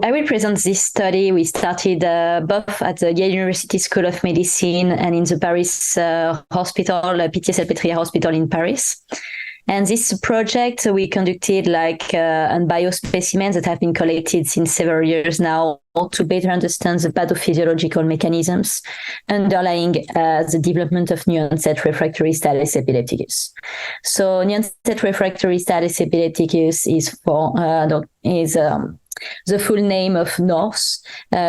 I will present this study. We started both at the Yale University School of Medicine and in the Paris hospital, Pitié-Salpêtrière Hospital in Paris. And this project we conducted on biospecimens that have been collected since several years now to better understand the pathophysiological mechanisms underlying the development of new-onset refractory status epilepticus. So new-onset refractory status epilepticus is the full name of NORSE,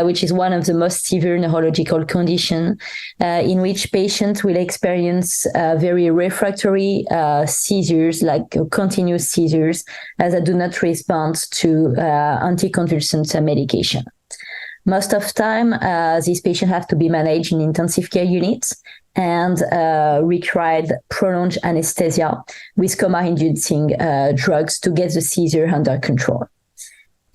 which is one of the most severe neurological conditions in which patients will experience very refractory seizures, like continuous seizures, that do not respond to anticonvulsant medication. Most of the time, these patients have to be managed in intensive care units and required prolonged anesthesia with coma-inducing drugs to get the seizure under control.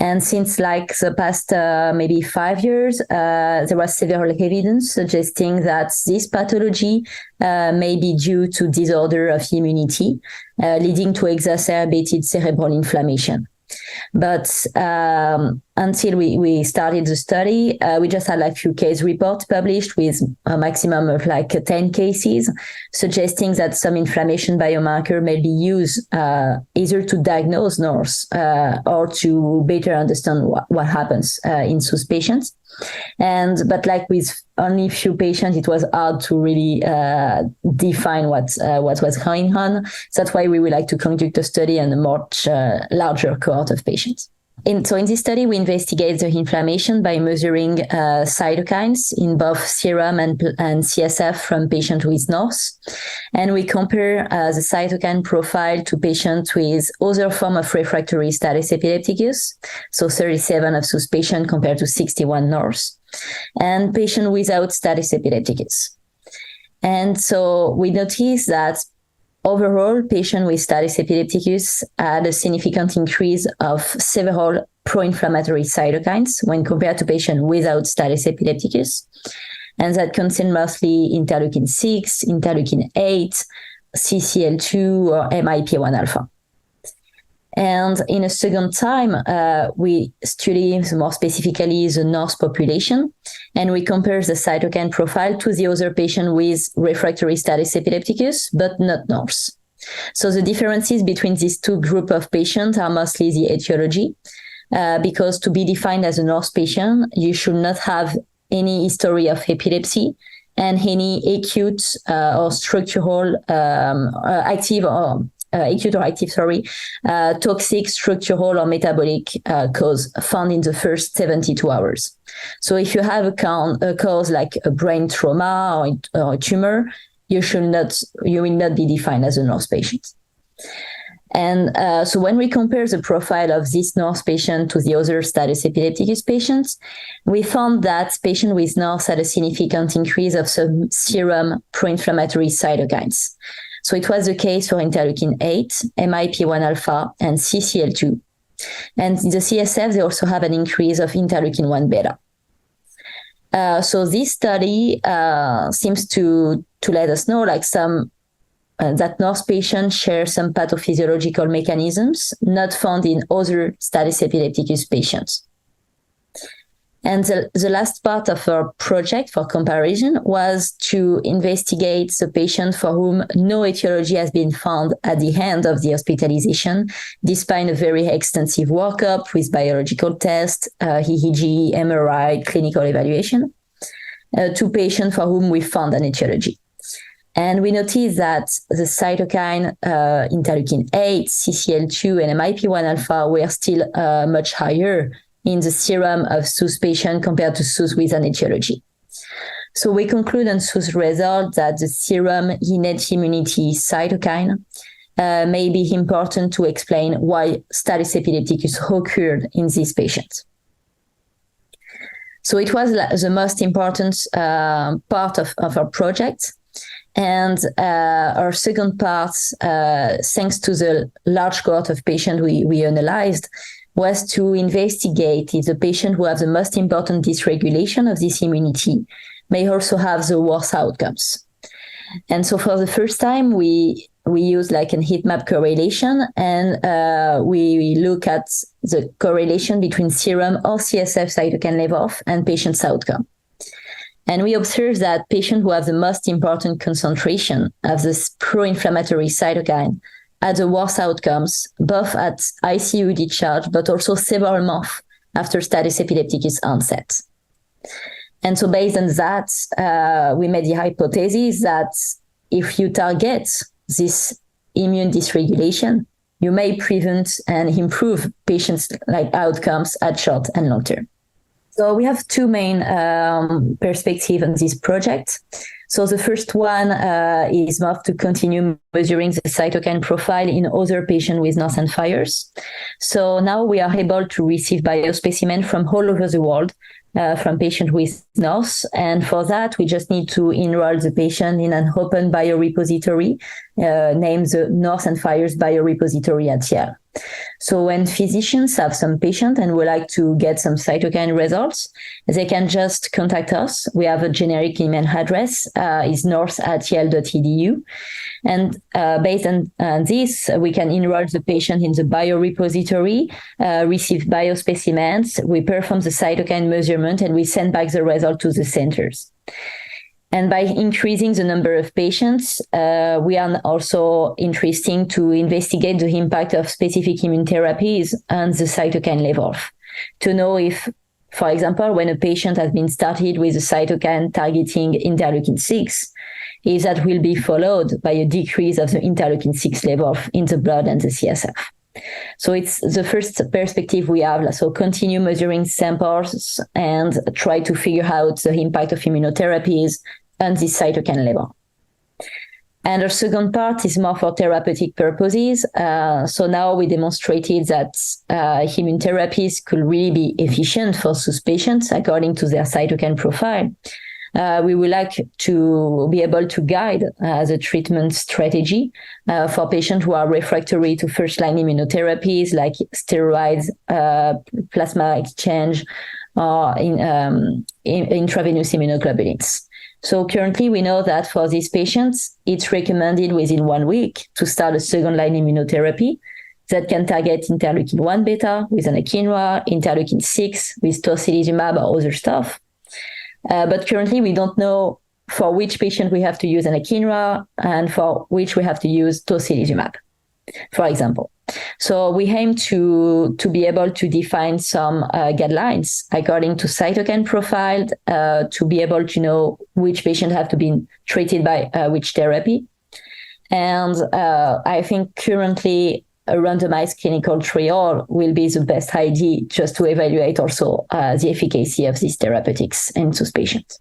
And since the past maybe 5 years, there was several evidence suggesting that this pathology may be due to disorder of immunity, leading to exacerbated cerebral inflammation. But until we started the study, we just had a few case reports published with a maximum of 10 cases, suggesting that some inflammation biomarker may be used either to diagnose NORSE or to better understand what happens in those patients. But with only a few patients, it was hard to really define what was going on. That's why we would like to conduct a study on a much larger cohort of patients. In this study, we investigate the inflammation by measuring cytokines in both serum and CSF from patients with NORSE. And we compare the cytokine profile to patients with other form of refractory status epilepticus, so 37 of those patients compared to 61 NORSE, and patients without status epilepticus. And so we notice that overall, patients with status epilepticus had a significant increase of several pro-inflammatory cytokines when compared to patients without status epilepticus. And that concern mostly interleukin 6, interleukin 8, CCL2, or MIP-1 alpha. And in a second time, we study more specifically the NORSE population, and we compare the cytokine profile to the other patient with refractory status epilepticus, but not NORSE. So the differences between these two groups of patients are mostly the etiology, because to be defined as a NORSE patient, you should not have any history of epilepsy and any acute or structural toxic, structural, or metabolic cause found in the first 72 hours. So if you have a cause like a brain trauma or a tumor, you will not be defined as a NORSE patient. And so when we compare the profile of this NORSE patient to the other status epilepticus patients, we found that patients with NORSE had a significant increase of some serum pro-inflammatory cytokines. So it was the case for interleukin 8, MIP-1 alpha, and CCL2. And in the CSF, they also have an increase of interleukin 1 beta. So this study seems to let us know that NORSE patients share some pathophysiological mechanisms not found in other status epilepticus patients. And the last part of our project for comparison was to investigate the patient for whom no etiology has been found at the end of the hospitalization, despite a very extensive workup with biological tests, EEG, MRI, clinical evaluation, to patients for whom we found an etiology. And we noticed that the cytokine interleukin 8, CCL2, and MIP-1 alpha were still much higher in the serum of those patients compared to those with an etiology. So we conclude on those results that the serum innate immunity cytokine may be important to explain why status epilepticus occurred in these patients. So it was the most important part of our project. And our second part, thanks to the large cohort of patients we analyzed, was to investigate if the patient who have the most important dysregulation of this immunity may also have the worst outcomes. And so for the first time, we we use like an heat map correlation, and we look at the correlation between serum or CSF cytokine levels and patient's outcome. And we observe that patients who have the most important concentration of this pro-inflammatory cytokine had the worst outcomes, both at ICU discharge, but also several months after status epilepticus onset. And so based on that, we made the hypothesis that if you target this immune dysregulation, you may prevent and improve patients' like outcomes at short and long term. So we have two main perspectives on this project. So the first one is more to continue measuring the cytokine profile in other patients with NORSE and FIRES. So now we are able to receive biospecimens from all over the world, from patients with NORSE. And for that, we just need to enroll the patient in an open biorepository named the NORSE and FIRES biorepository at Yale. So when physicians have some patient and would like to get some cytokine results, they can just contact us. We have a generic email address, is norse@yale.edu. And based on this, we can enroll the patient in the biorepository, receive biospecimens, we perform the cytokine measurement, and we send back the result to the centers. And by increasing the number of patients, we are also interested to investigate the impact of specific immune therapies on the cytokine level, to know if, for example, when a patient has been started with a cytokine targeting interleukin-6, if that will be followed by a decrease of the interleukin-6 level in the blood and the CSF. So it's the first perspective we have. So continue measuring samples and try to figure out the impact of immunotherapies on this cytokine level. And our second part is more for therapeutic purposes. So now we demonstrated that immune therapies could really be efficient for those patients according to their cytokine profile. We would like to be able to guide the treatment strategy for patients who are refractory to first-line immunotherapies like steroids, plasma exchange, or intravenous immunoglobulins. So currently, we know that for these patients, it's recommended within 1 week to start a second-line immunotherapy that can target interleukin-1 beta with an anakinra, interleukin-6 with tocilizumab or other stuff. But currently, we don't know for which patient we have to use an anakinra and for which we have to use tocilizumab, for example. So we aim to be able to define some guidelines according to cytokine profile, to be able to know which patient have to be treated by which therapy. And I think currently a randomized clinical trial will be the best idea just to evaluate also the efficacy of these therapeutics in those patients.